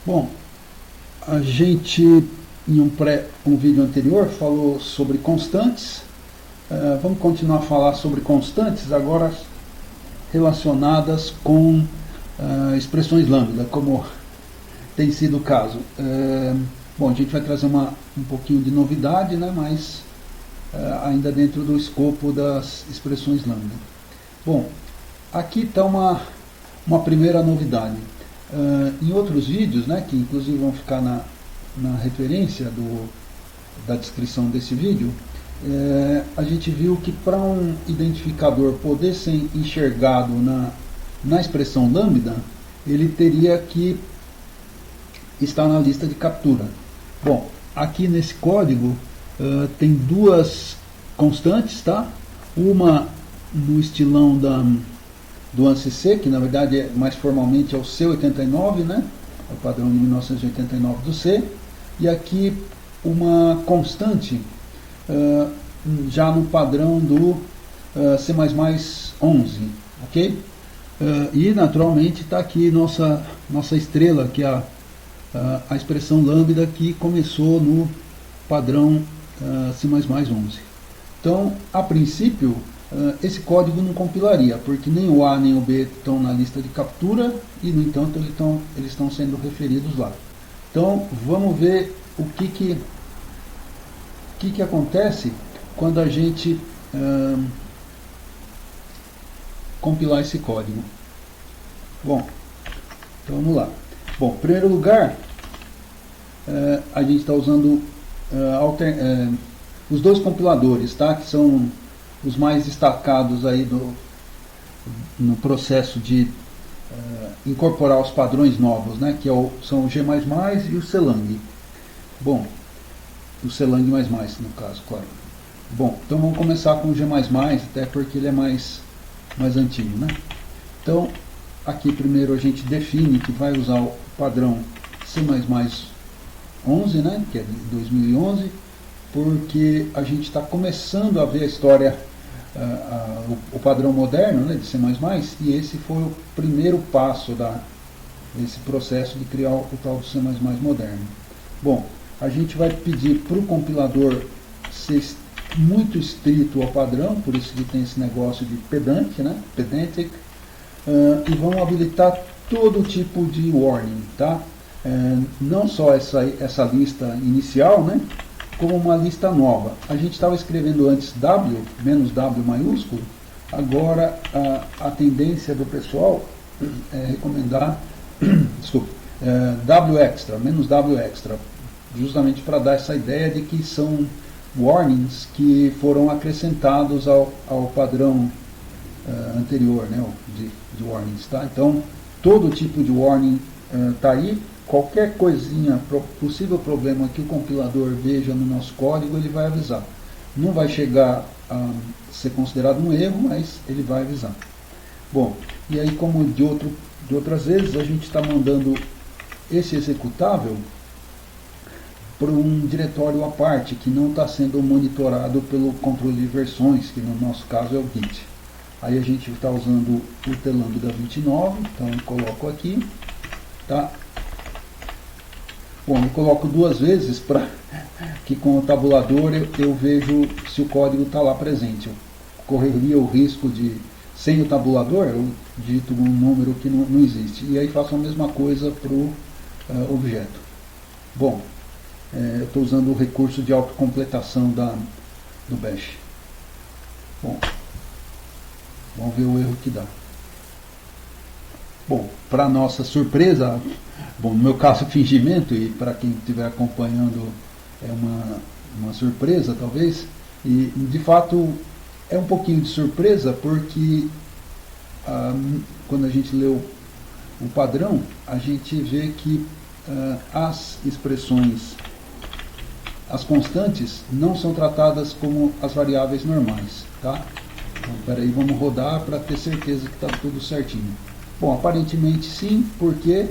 Bom, a gente em um vídeo anterior falou sobre constantes. Vamos continuar a falar sobre constantes agora relacionadas com expressões lambda, como tem sido o caso. Bom, a gente vai trazer um pouquinho de novidade, né, mas ainda dentro do escopo das expressões lambda. Bom, aqui está uma primeira novidade. Em outros vídeos, né, que inclusive vão ficar na referência da descrição desse vídeo, a gente viu que para um identificador poder ser enxergado na expressão lambda, ele teria que estar na lista de captura. Bom, aqui nesse código tem duas constantes, tá? Uma no estilão do ANSI, que na verdade mais formalmente é o C89, né? É o padrão de 1989 do C, e aqui uma constante já no padrão do C++11, ok? E naturalmente está aqui nossa estrela, que é a expressão lambda que começou no padrão C++11. Então, a princípio, esse código não compilaria, porque nem o A nem o B estão na lista de captura e, no entanto, eles estão sendo referidos lá. Então, vamos ver o que acontece quando a gente compilar esse código. Bom, então vamos lá. Bom, em primeiro lugar, a gente está usando os dois compiladores, tá? Que são os mais destacados aí no processo de incorporar os padrões novos, né? Que são o G++ e o CLang. Bom, o CLang++, no caso, claro. Bom, então vamos começar com o G++, até porque ele é mais antigo, né? Então, aqui primeiro a gente define que vai usar o padrão C++11, né, que é de 2011, porque a gente está começando a ver a história, o padrão moderno, né, de C++, e esse foi o primeiro passo desse processo de criar o tal do C++ moderno. Bom, a gente vai pedir para o compilador ser muito estrito ao padrão, por isso que tem esse negócio de pedante, né, pedantic, e vamos habilitar todo tipo de warning, tá? Não só essa lista inicial, né, como uma lista nova. A gente estava escrevendo antes W, menos W maiúsculo, agora a tendência do pessoal é recomendar W extra, menos W extra, justamente para dar essa ideia de que são warnings que foram acrescentados ao padrão anterior, né, de warnings, tá? Então, todo tipo de warning está aí. Qualquer coisinha, possível problema que o compilador veja no nosso código, ele vai avisar. Não vai chegar a ser considerado um erro, mas ele vai avisar. Bom, e aí, como de outras vezes, a gente está mandando esse executável para um diretório à parte, que não está sendo monitorado pelo controle de versões, que no nosso caso é o Git. Aí a gente está usando o Telambda 29, então eu coloco aqui, tá? Bom, eu coloco duas vezes para que com o tabulador eu vejo se o código está lá presente. Eu correria o risco de, sem o tabulador, eu digito um número que não existe. E aí faço a mesma coisa para o objeto. Bom, eu estou usando o recurso de autocompletação do bash. Bom, vamos ver o erro que dá. Bom, para nossa surpresa, bom, no meu caso fingimento, e para quem estiver acompanhando é uma surpresa talvez, e de fato é um pouquinho de surpresa porque quando a gente lê o padrão, a gente vê que as expressões, as constantes, não são tratadas como as variáveis normais, tá? Então, peraí, vamos rodar para ter certeza que está tudo certinho. Bom, aparentemente sim, porque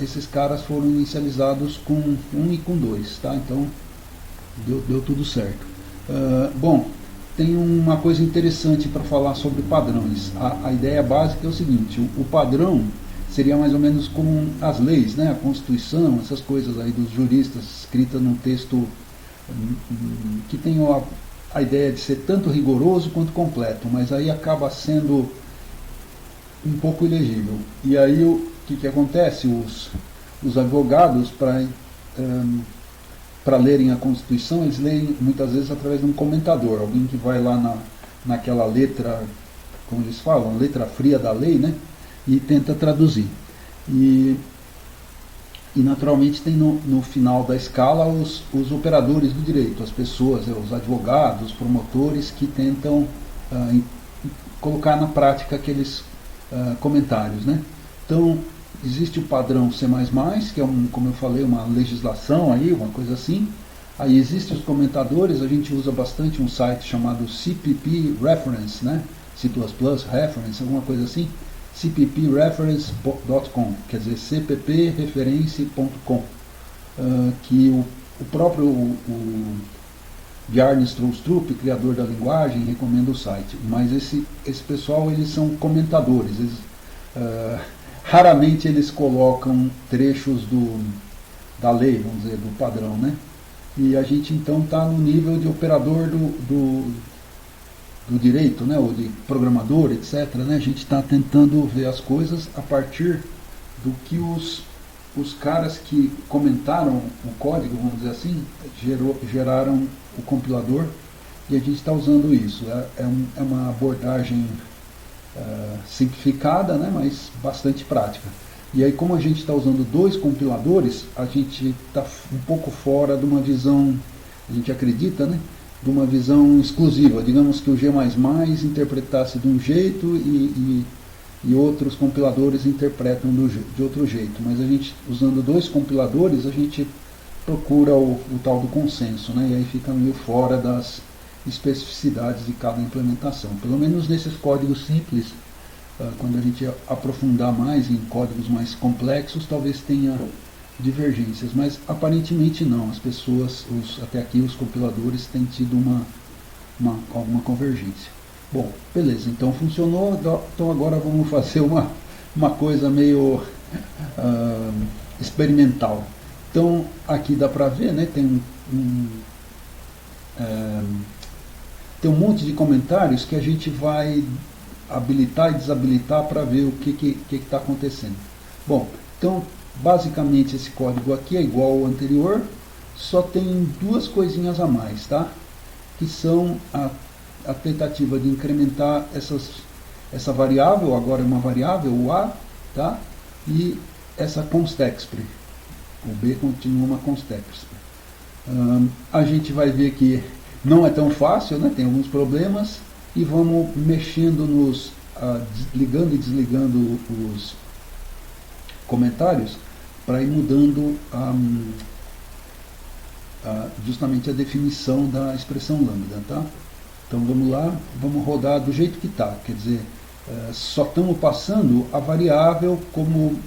esses caras foram inicializados com 1 e com 2, tá? Então deu tudo certo. Bom, tem uma coisa interessante para falar sobre padrões. A ideia básica é o seguinte: o padrão seria mais ou menos como as leis, né? A Constituição, essas coisas aí dos juristas, escritas num texto que tem a ideia de ser tanto rigoroso quanto completo, mas aí acaba sendo um pouco ilegível. E aí o que acontece? Os advogados, para lerem a Constituição, eles leem muitas vezes através de um comentador, alguém que vai lá naquela letra, como eles falam, letra fria da lei, né? E tenta traduzir. E naturalmente tem no final da escala os operadores do direito, as pessoas, os advogados, os promotores que tentam colocar na prática aqueles comentários, né? Então existe o padrão C++, que é, como eu falei, uma legislação aí, uma coisa assim. Aí existem os comentadores, a gente usa bastante um site chamado CPP Reference, né? C++ Reference, alguma coisa assim, cppreference.com, quer dizer, cppreference.com, que o próprio Bjarne Stroustrup, criador da linguagem, recomenda o site. Mas esse pessoal, eles são comentadores, raramente eles colocam trechos da lei, vamos dizer, do padrão, né? E a gente então está no nível de operador do direito, né, ou de programador, etc. Né? A gente está tentando ver as coisas a partir do que os caras que comentaram o código, vamos dizer assim, geraram o compilador, e a gente está usando isso. É uma abordagem simplificada, né, mas bastante prática. E aí, como a gente está usando dois compiladores, a gente está um pouco fora de uma visão, a gente acredita, né, de uma visão exclusiva. Digamos que o G++ interpretasse de um jeito e outros compiladores interpretam de outro jeito. Mas a gente, usando dois compiladores, a gente procura o tal do consenso, né, e aí fica meio fora das especificidades de cada implementação. Pelo menos nesses códigos simples, quando a gente aprofundar mais em códigos mais complexos, talvez tenha divergências, mas aparentemente não. As pessoas, até aqui os compiladores, têm tido alguma convergência. Bom, beleza, então funcionou. Então agora vamos fazer uma coisa meio experimental. Então aqui dá para ver, né, tem um monte de comentários que a gente vai habilitar e desabilitar para ver o que está acontecendo. Bom, então basicamente esse código aqui é igual ao anterior, só tem duas coisinhas a mais, tá? Que são a tentativa de incrementar essa variável, agora é uma variável, o A, tá? E essa constexpr. O B continua uma constexpr. A gente vai ver que não é tão fácil, né? Tem alguns problemas, e vamos mexendo ligando e desligando os comentários para ir mudando justamente a definição da expressão lambda, tá? Então vamos lá, vamos rodar do jeito que está, quer dizer, só estamos passando a variável como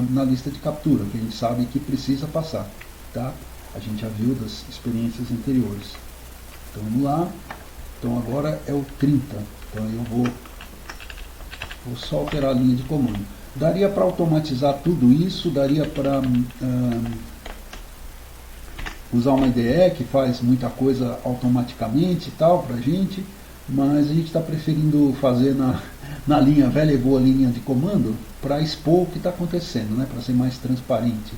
na lista de captura, que a gente sabe que precisa passar, tá? A gente já viu das experiências anteriores. Então vamos lá, então agora é o 30, então eu vou só alterar a linha de comando. Daria para automatizar tudo isso, daria para usar uma IDE que faz muita coisa automaticamente e tal para a gente, mas a gente está preferindo fazer na linha velha e boa linha de comando para expor o que está acontecendo, né, para ser mais transparente.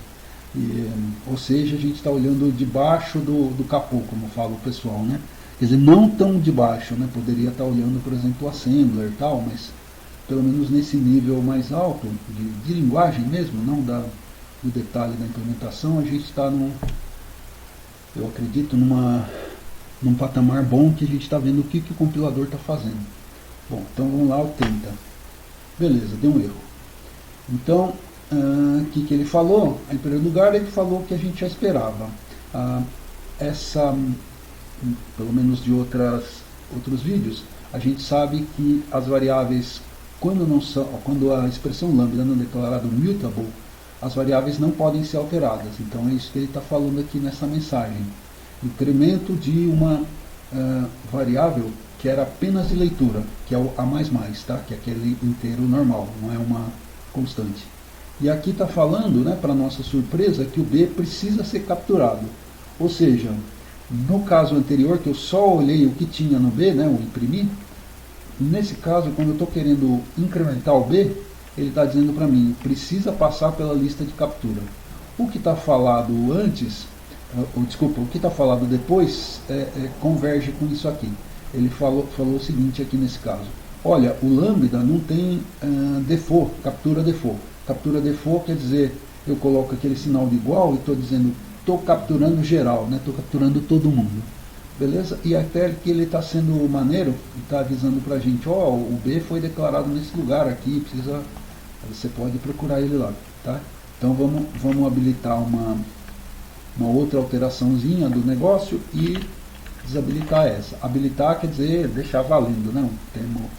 Ou seja, a gente está olhando debaixo do capô, como fala o pessoal, né? Quer dizer, não tão debaixo, né? Poderia estar olhando, por exemplo, o assembler e tal, mas pelo menos nesse nível mais alto, de linguagem mesmo, não do detalhe da implementação, a gente está eu acredito, num patamar bom que a gente está vendo o que o compilador está fazendo. Bom, então vamos lá, o 30. Beleza, deu um erro. Então, o que ele falou? Em primeiro lugar, ele falou o que a gente já esperava. Pelo menos de outros vídeos, a gente sabe que as variáveis, quando a expressão lambda não é declarada mutable, as variáveis não podem ser alteradas. Então é isso que ele está falando aqui nessa mensagem. Incremento de uma variável que era apenas de leitura, que é o A++, tá? Que é aquele inteiro normal, não é uma constante. E aqui está falando, né, para nossa surpresa, que o B precisa ser capturado. Ou seja, no caso anterior, que eu só olhei o que tinha no B, né, o imprimir, nesse caso, quando eu estou querendo incrementar o B, ele está dizendo para mim, precisa passar pela lista de captura. O que está falado antes, desculpa, o que está falado depois, converge com isso aqui. Ele falou o seguinte aqui nesse caso. Olha, o lambda não tem default, captura default. Captura default quer dizer, eu coloco aquele sinal de igual e estou dizendo, estou capturando geral, né? Estou capturando todo mundo. Beleza? E até que ele está sendo maneiro e está avisando para a gente, o B foi declarado nesse lugar aqui, você pode procurar ele lá. Tá? Então vamos habilitar uma outra alteraçãozinha do negócio e desabilitar essa. Habilitar quer dizer deixar valendo, né? Um termo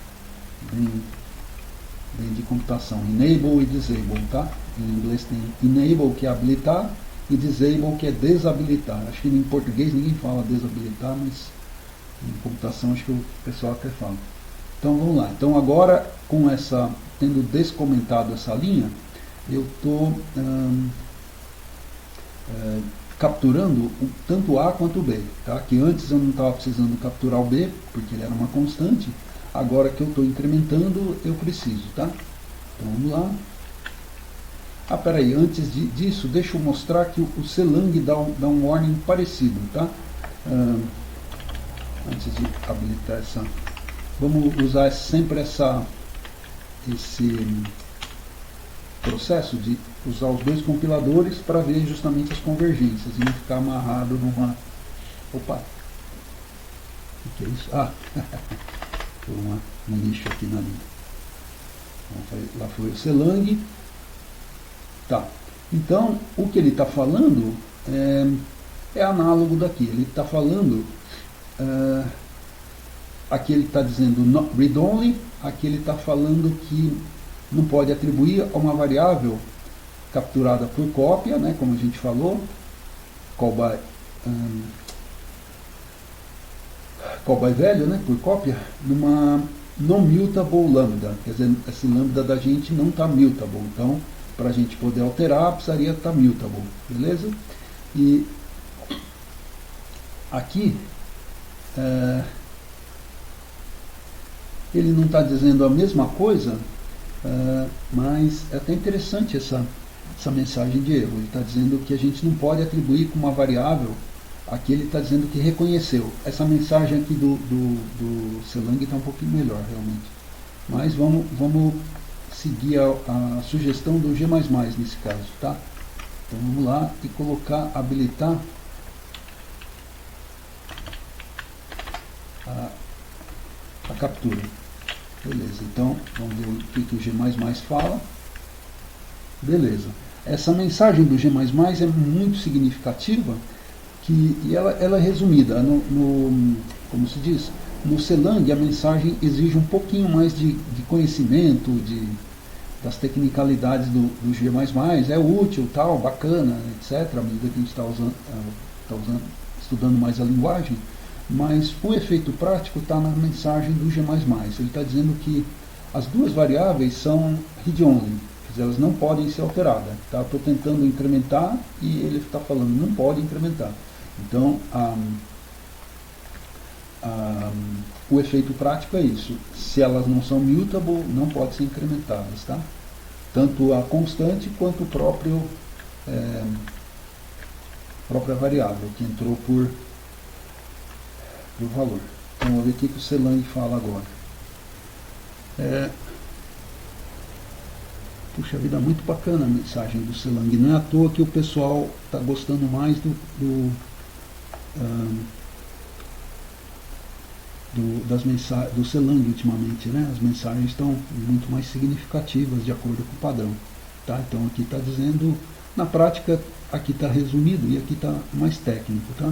bem de computação. Enable e disable, tá? Em inglês tem enable, que é habilitar, e disable, que é desabilitar. Acho que em português ninguém fala desabilitar, mas em computação acho que o pessoal até fala. Então vamos lá. Então agora, tendo descomentado essa linha, eu estou capturando tanto A quanto B, tá? Que antes eu não estava precisando capturar o B, porque ele era uma constante. Agora que eu estou incrementando, eu preciso, tá? Então vamos lá. Peraí, antes disso, deixa eu mostrar que o CLang dá um warning parecido, tá? Antes de habilitar essa... Vamos usar sempre esse processo de usar os dois compiladores para ver justamente as convergências e não ficar amarrado numa... Opa! O que é isso? Foi um lixo aqui na linha. Lá foi o CLang. Tá. Então, o que ele está falando é análogo daqui. Ele está falando... aqui ele está dizendo not read-only. Aqui ele está falando que não pode atribuir a uma variável capturada por cópia, né, como a gente falou, call by value, né, por cópia, numa non-mutable lambda. Quer dizer, esse lambda da gente não está mutable. Então, para a gente poder alterar, precisaria estar mutable. Beleza? E aqui, ele não está dizendo a mesma coisa, mas é até interessante essa mensagem de erro. Ele está dizendo que a gente não pode atribuir com uma variável. Aqui ele está dizendo que reconheceu. Essa mensagem aqui do CLang está um pouquinho melhor, realmente. Mas vamos seguir a sugestão do G++ nesse caso, tá? Então vamos lá e habilitar a captura. Beleza, então vamos ver o que o G++ fala. Beleza. Essa mensagem do G++ é muito significativa e ela é resumida. Como se diz, no CLang a mensagem exige um pouquinho mais de conhecimento, das tecnicalidades do G++, é útil, tal, bacana, etc., à medida que a gente está estudando mais a linguagem, mas o efeito prático está na mensagem do G++. Ele está dizendo que as duas variáveis são read-only, elas não podem ser alteradas. Tá? Estou tentando incrementar e ele está falando não pode incrementar. Então, o efeito prático é isso. Se elas não são mutable, não podem ser incrementadas. Tá? Tanto a constante quanto o própria variável que entrou por valor. Então, vamos ver o que o CLang fala agora. Puxa vida, muito bacana a mensagem do CLang. Não é à toa que o pessoal está gostando mais do CLang ultimamente, né? As mensagens estão muito mais significativas de acordo com o padrão. Tá? Então aqui está dizendo, na prática, aqui está resumido e aqui está mais técnico. Tá?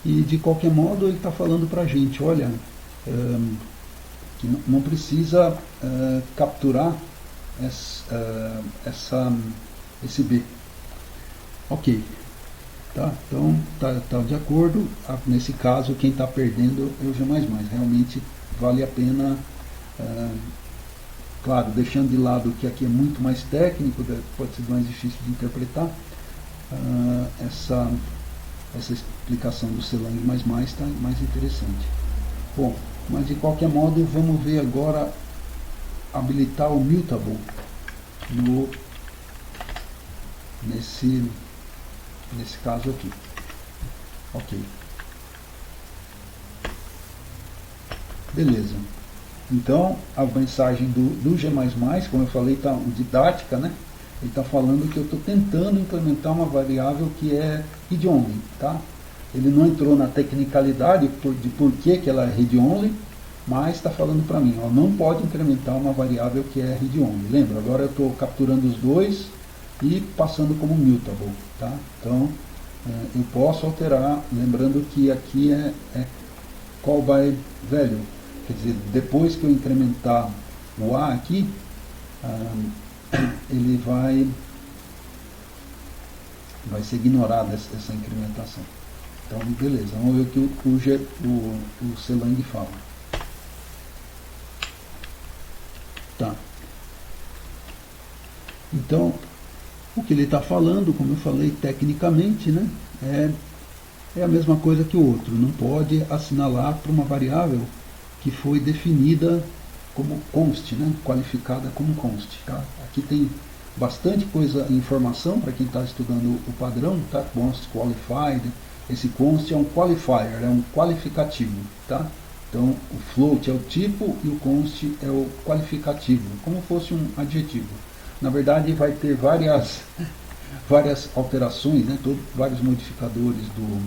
E de qualquer modo ele está falando para a gente, olha, que não precisa capturar esse B. Ok. Tá? Então tá de acordo. Nesse caso quem está perdendo é o G++. Realmente vale a pena claro, deixando de lado que aqui é muito mais técnico, pode ser mais difícil de interpretar, essa explicação do Clang++ está mais interessante. Bom, mas de qualquer modo, vamos ver agora habilitar o Mutable nesse caso aqui. Ok. Beleza. Então, a mensagem do G++, como eu falei, está didática, né? Ele está falando que eu estou tentando implementar uma variável que é read-only, tá? Ele não entrou na tecnicalidade de por que ela é read-only, mas está falando para mim, ó, não pode incrementar uma variável que é read-only. Lembra, agora eu estou capturando os dois e passando como mutable, tá? Então, eu posso alterar, lembrando que aqui é call by value, quer dizer, depois que eu incrementar o A aqui, ele vai ser ignorada essa incrementação. Então, beleza, vamos ver o que o Clang fala. Tá. Então, o que ele está falando, como eu falei, tecnicamente, né, é a mesma coisa que o outro. Não pode assinalar para uma variável que foi definida como const, né, qualificada como const. Tá? Aqui tem bastante coisa, informação para quem está estudando o padrão, tá? Const qualified. Esse const é um qualifier, é um qualificativo, tá? Então, o float é o tipo e o const é o qualificativo, como fosse um adjetivo. Na verdade, vai ter várias alterações, né? Vários modificadores do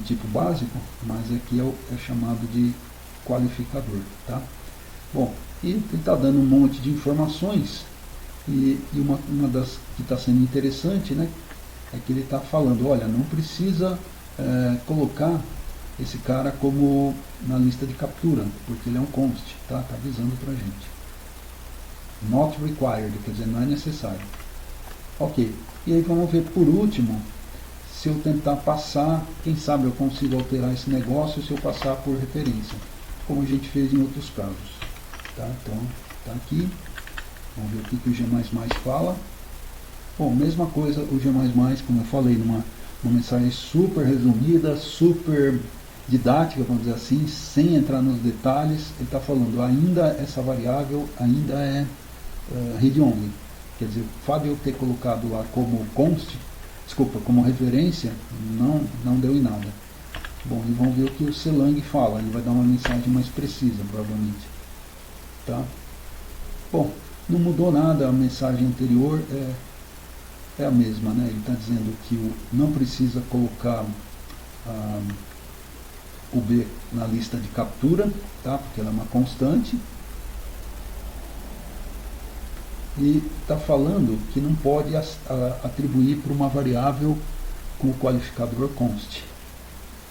tipo básico, mas aqui é chamado de qualificador, tá? Bom, e ele está dando um monte de informações, e uma das que está sendo interessante, né? É que ele está falando, olha, não precisa colocar esse cara como na lista de captura, porque ele é um const, tá? Está avisando para a gente. Not required, quer dizer, não é necessário. Ok, e aí vamos ver por último, se eu tentar passar, quem sabe eu consigo alterar esse negócio se eu passar por referência, como a gente fez em outros casos. Tá? Então, está aqui, vamos ver o que o G++ fala. Bom, mesma coisa o G++, como eu falei, numa mensagem super resumida, super didática, vamos dizer assim, sem entrar nos detalhes. Ele está falando, ainda essa variável ainda é read-only. Quer dizer, o fato de eu ter colocado lá como const, como referência, não deu em nada. Bom, e vamos ver o que o Clang fala. Ele vai dar uma mensagem mais precisa, provavelmente. Tá? Bom, não mudou nada, a mensagem anterior é a mesma, né? Ele está dizendo que não precisa colocar o B na lista de captura, tá? Porque ela é uma constante. E está falando que não pode atribuir para uma variável com o qualificador const.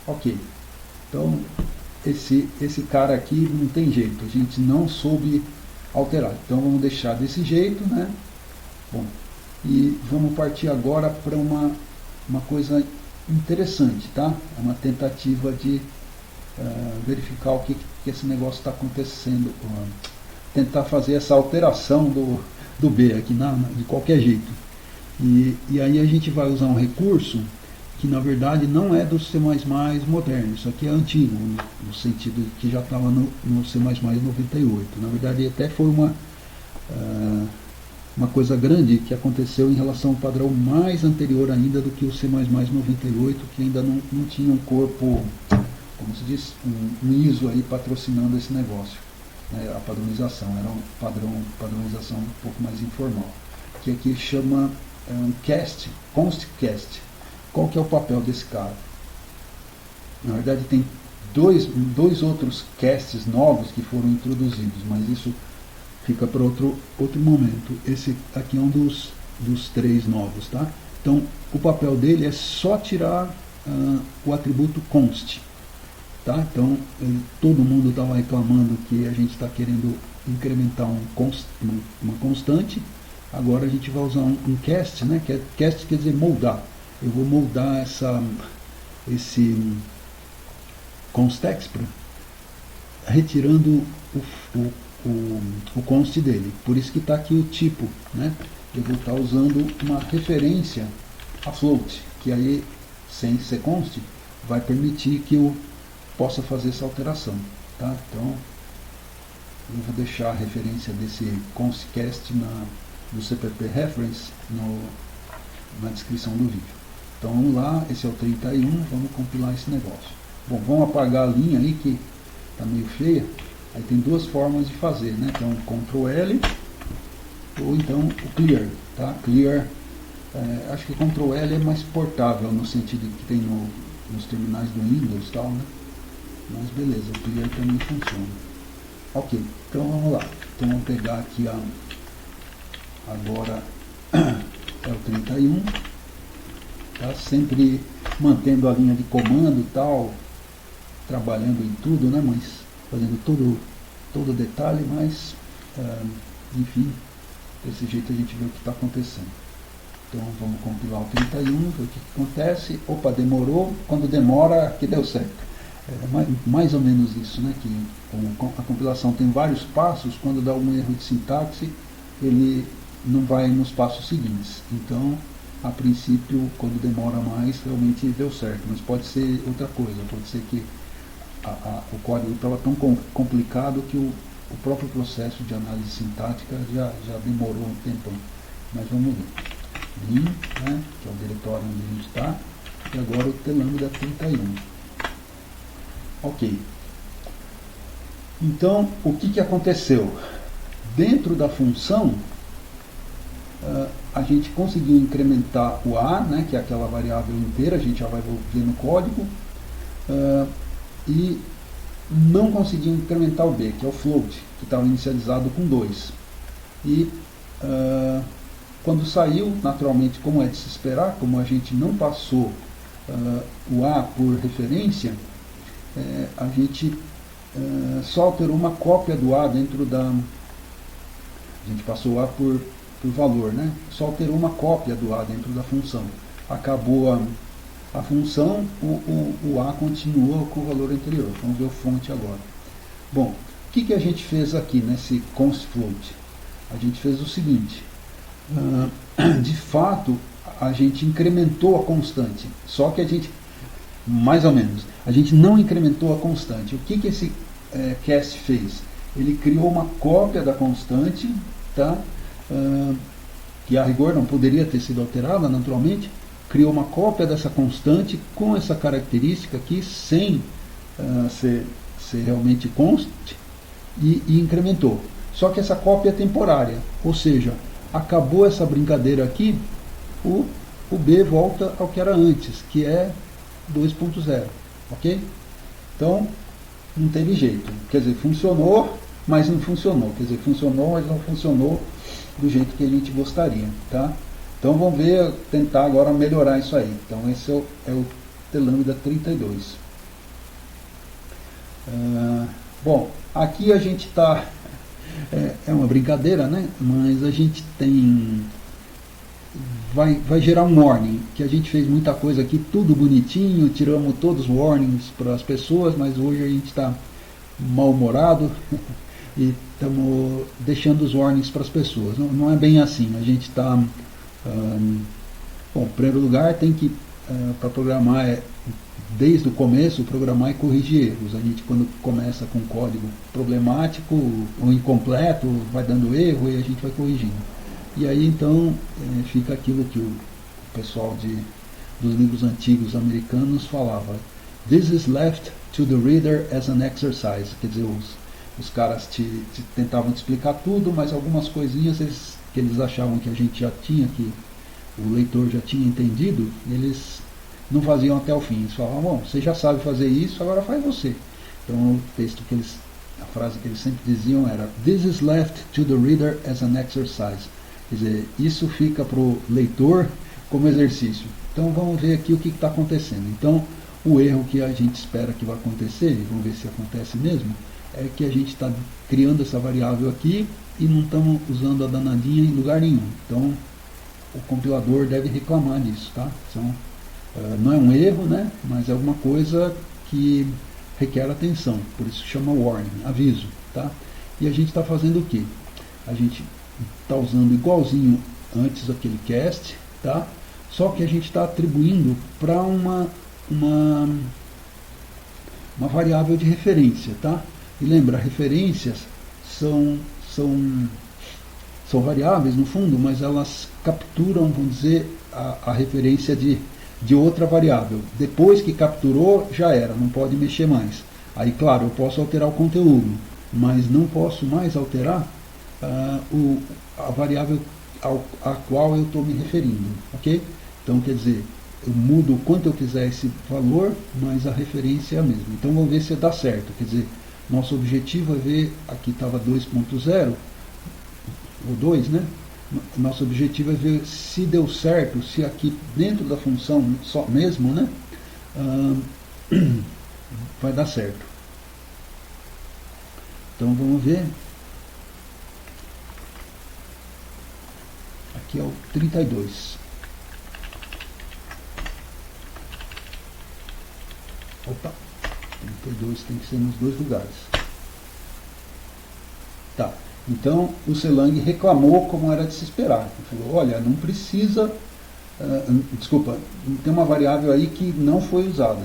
Ok, então esse cara aqui não tem jeito, a gente não soube alterar, então vamos deixar desse jeito, né? Bom, e vamos partir agora para uma coisa interessante, tá? É uma tentativa de verificar o que esse negócio está acontecendo, tentar fazer essa alteração do B aqui de qualquer jeito. E aí a gente vai usar um recurso que na verdade não é do C++ moderno, isso aqui é antigo, no sentido que já estava no C++ 98. Na verdade até foi uma coisa grande que aconteceu em relação ao padrão mais anterior ainda do que o C++ 98, que ainda não tinha um corpo, como se diz, um ISO aí patrocinando esse negócio. A padronização, era padronização um pouco mais informal, que aqui chama const cast. Qual que é o papel desse cara? Na verdade tem dois outros casts novos que foram introduzidos, mas isso fica para outro momento. Esse aqui é um dos três novos, tá? Então o papel dele é só tirar o atributo const. Tá? Então, todo mundo estava reclamando que a gente está querendo incrementar uma constante. Agora a gente vai usar um cast, né? Cast quer dizer moldar. Eu vou moldar esse constexpr retirando o const dele. Por isso que está aqui o tipo, né? Eu vou estar usando uma referência a float, que aí, sem ser const, vai permitir que eu possa fazer essa alteração. Tá? Então, eu vou deixar a referência desse constcast do CPP Reference na descrição do vídeo. Então vamos lá, esse é o 31, vamos compilar esse negócio. Bom, vamos apagar a linha ali que está meio feia. Aí tem duas formas de fazer, né? Então Ctrl L ou então o Clear. Tá? Clear, acho que Ctrl L é mais portável no sentido que tem nos terminais do Windows e tal, né? Mas beleza, o Clear também funciona. Ok, então vamos lá. Então vamos pegar aqui agora é o 31. Tá? Sempre mantendo a linha de comando e tal, trabalhando em tudo, né? Mas fazendo todo detalhe, mas enfim, desse jeito a gente vê o que está acontecendo. Então vamos compilar o 31, ver o que acontece. Opa, demorou. Quando demora, que deu certo. Mais ou menos isso, né? Que a compilação tem vários passos. Quando dá algum erro de sintaxe, ele não vai nos passos seguintes. Então, a princípio, quando demora mais, realmente deu certo. Mas pode ser outra coisa. Pode ser que o código estava tão complicado que o próprio processo de análise sintática já demorou um tempão. Mas vamos ver. Bin, né, que é o diretório onde a gente está, e agora o Telâmida 31. Ok. Então, o que aconteceu? Dentro da função, a gente conseguiu incrementar o A, né, que é aquela variável inteira, a gente já vai ver no código, e não conseguiu incrementar o B, que é o float, que estava inicializado com 2. E quando saiu, naturalmente, como é de se esperar, como a gente não passou o A por referência, a gente só alterou uma cópia do A dentro da... A gente passou o A por valor, né? Só alterou uma cópia do A dentro da função. Acabou a função, o A continua com o valor anterior. Vamos ver o fonte agora. Bom, o que a gente fez aqui nesse const float? A gente fez o seguinte... de fato, a gente incrementou a constante, só que a gente, mais ou menos, a gente não incrementou a constante. O que esse cast fez? Ele criou uma cópia da constante, tá? Que a rigor não poderia ter sido alterada naturalmente, criou uma cópia dessa constante com essa característica aqui, sem ser realmente const, e incrementou. Só que essa cópia é temporária, ou seja, acabou essa brincadeira aqui, o B volta ao que era antes, que é 2.0, ok? Então, não teve jeito. Quer dizer, funcionou, mas não funcionou. Quer dizer, funcionou, mas não funcionou do jeito que a gente gostaria, tá? Então, vamos ver, tentar agora melhorar isso aí. Então, esse é o Telâmida 32. Bom, aqui a gente está... É uma brincadeira, né? Mas a gente tem... Vai gerar um warning, que a gente fez muita coisa aqui, tudo bonitinho, tiramos todos os warnings para as pessoas, mas hoje a gente está mal-humorado e estamos deixando os warnings para as pessoas. Não é bem assim, a gente está... bom, em primeiro lugar, tem que, para programar, desde o começo, programar e corrigir erros. A gente, quando começa com código problemático ou incompleto, vai dando erro e a gente vai corrigindo. E aí, então, fica aquilo que o pessoal dos livros antigos americanos falava. This is left to the reader as an exercise. Quer dizer, os caras tentavam te explicar tudo, mas algumas coisinhas que eles achavam que a gente já tinha, que o leitor já tinha entendido, eles não faziam até o fim. Eles falavam, bom, você já sabe fazer isso, agora faz você. Então o texto a frase que eles sempre diziam era This is left to the reader as an exercise. Quer dizer, isso fica para o leitor como exercício. Então vamos ver aqui o que está acontecendo. Então o erro que a gente espera que vai acontecer, e vamos ver se acontece mesmo, é que a gente está criando essa variável aqui e não estamos usando a danadinha em lugar nenhum. Então o compilador deve reclamar disso, tá? Então, não é um erro, né? Mas é alguma coisa que requer atenção, por isso chama warning, aviso, tá? E a gente está fazendo o quê? A gente está usando igualzinho antes daquele cast, tá? Só que a gente está atribuindo para uma variável de referência, tá? E lembra, referências são variáveis no fundo, mas elas capturam, vamos dizer, a referência de outra variável. Depois que capturou, já era, não pode mexer mais. Aí, claro, eu posso alterar o conteúdo, mas não posso mais alterar a variável a qual eu estou me referindo, ok? Então, quer dizer, eu mudo o quanto eu quiser esse valor, mas a referência é a mesma. Então, vamos ver se dá certo. Quer dizer, nosso objetivo é ver, aqui estava 2.0, ou 2, né? Nosso objetivo é ver se deu certo, se aqui dentro da função só mesmo, né? Vai dar certo. Então vamos ver. Aqui é o 32. Opa, 32 tem que ser nos dois lugares. Tá. Então o Selang reclamou como era de se esperar. Ele falou, olha, não precisa. Desculpa, tem uma variável aí que não foi usada.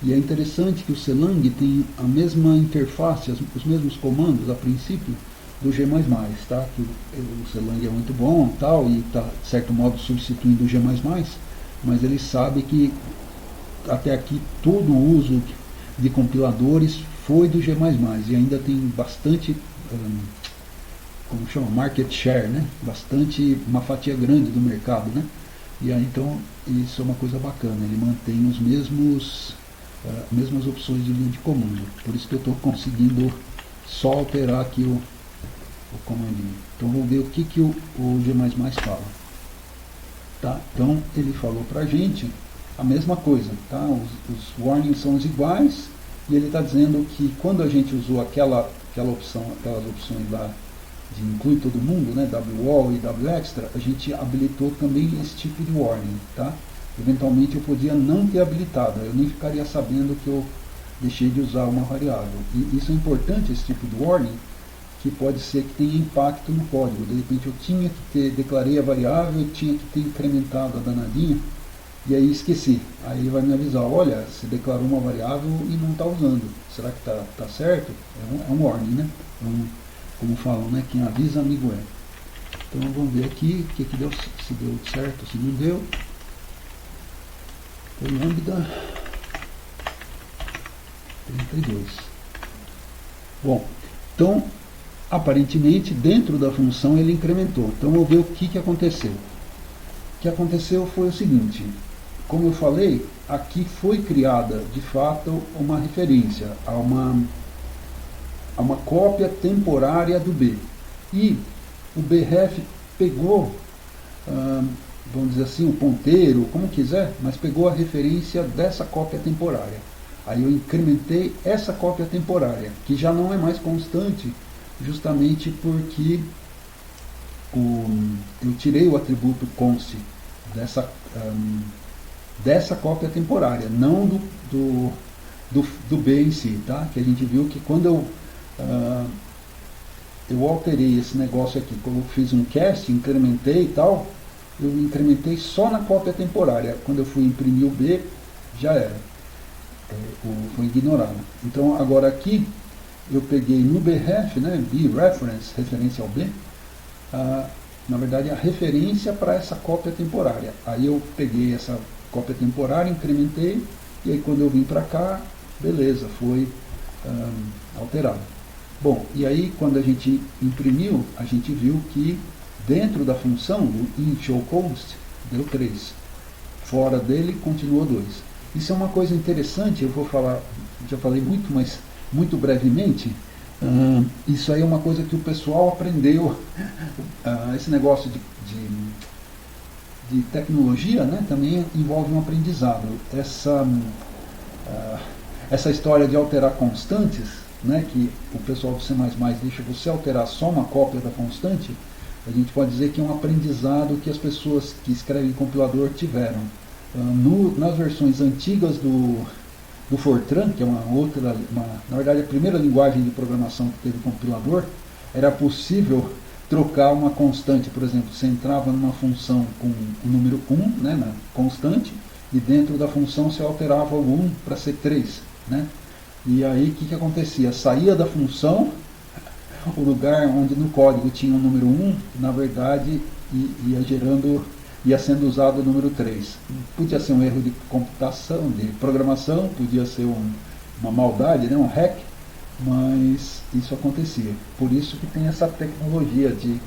E é interessante que o Selang tem a mesma interface, os mesmos comandos a princípio do G++, tá? Que o Selang é muito bom tal, e está de certo modo substituindo o G++, mas ele sabe que até aqui todo o uso de compiladores foi do G++, e ainda tem bastante, como chama, market share, né? Bastante, uma fatia grande do mercado, né? E aí então isso é uma coisa bacana, ele mantém os mesmas opções de linha de comando. Por isso que eu estou conseguindo só alterar aqui o comandinho. Então vou ver o que o G++ fala. Tá? Então ele falou para a gente a mesma coisa. Tá? Os warnings são os iguais, e ele está dizendo que quando a gente usou aquelas opções lá de incluir todo mundo, né, WAL e WExtra, a gente habilitou também esse tipo de warning. Tá? Eventualmente eu podia não ter habilitado, eu nem ficaria sabendo que eu deixei de usar uma variável. E isso é importante, esse tipo de warning, que pode ser que tenha impacto no código. De repente eu declarei a variável, eu tinha que ter incrementado a danadinha, e aí esqueci. Aí ele vai me avisar, olha, você declarou uma variável e não está usando. Será que tá certo? É um warning, né? Como falam, né? Quem avisa, amigo é. Então vamos ver aqui o que deu, se deu certo, se não deu. O lambda 32. Bom, então aparentemente dentro da função ele incrementou. Então vamos ver o que aconteceu. O que aconteceu foi o seguinte: como eu falei, aqui foi criada de fato uma referência a uma cópia temporária do B. E o bref pegou, vamos dizer assim, o ponteiro, como quiser, mas pegou a referência dessa cópia temporária. Aí eu incrementei essa cópia temporária, que já não é mais constante, justamente porque eu tirei o atributo const dessa cópia temporária, não do B em si, tá? Que a gente viu que quando eu alterei esse negócio aqui, quando eu fiz um cast, incrementei e tal, eu incrementei só na cópia temporária. Quando eu fui imprimir o B, já era. Foi ignorado. Então agora aqui eu peguei no bref, né, B reference, referência ao B, na verdade a referência para essa cópia temporária. Aí eu peguei essa cópia temporária, incrementei, e aí quando eu vim para cá, beleza, foi alterado. Bom, e aí quando a gente imprimiu, a gente viu que dentro da função do inShowConst deu 3. Fora dele continuou 2. Isso é uma coisa interessante, eu vou falar, já falei muito, mas muito brevemente. Isso aí é uma coisa que o pessoal aprendeu, esse negócio de tecnologia, né, também envolve um aprendizado. Essa história de alterar constantes, né, que o pessoal do C++ deixa você alterar só uma cópia da constante, a gente pode dizer que é um aprendizado que as pessoas que escrevem compilador tiveram. Nas versões antigas do Fortran, que é na verdade a primeira linguagem de programação que teve compilador, era possível trocar uma constante. Por exemplo, você entrava numa função com o número 1, né, na constante, e dentro da função você alterava o 1 para ser 3. Né? E aí o que acontecia? Saía da função, o lugar onde no código tinha o número 1, na verdade ia sendo usado o número 3. Podia ser um erro de computação, de programação, podia ser uma maldade, né, um hack, mas isso acontecia. Por isso que tem essa tecnologia de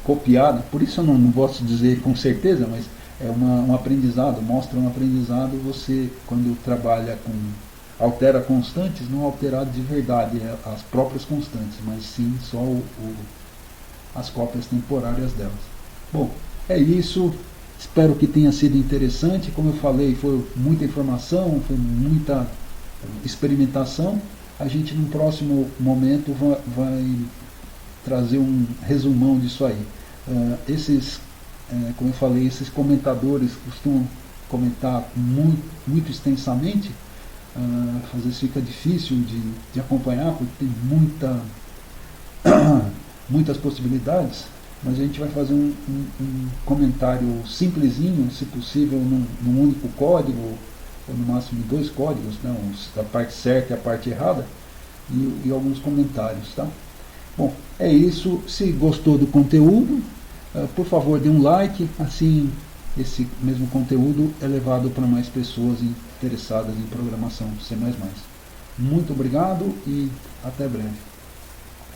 copiar, por isso eu não posso dizer com certeza, mas é um aprendizado, mostra um aprendizado. Você, quando trabalha com altera constantes, não alterar de verdade as próprias constantes, mas sim só as cópias temporárias delas. Bom, é isso. Espero que tenha sido interessante. Como eu falei, foi muita informação, foi muita experimentação. A gente, num próximo momento, vai trazer um resumão disso aí. Como eu falei, esses comentadores costumam comentar muito extensamente. Às vezes fica difícil de acompanhar, porque tem muitas possibilidades, mas a gente vai fazer um comentário simplesinho, se possível num único código, ou no máximo 2 códigos, né, a parte certa e a parte errada, e alguns comentários. Tá? Bom, é isso. Se gostou do conteúdo, por favor dê um like, assim esse mesmo conteúdo é levado para mais pessoas interessadas em programação C++. Muito obrigado e até breve.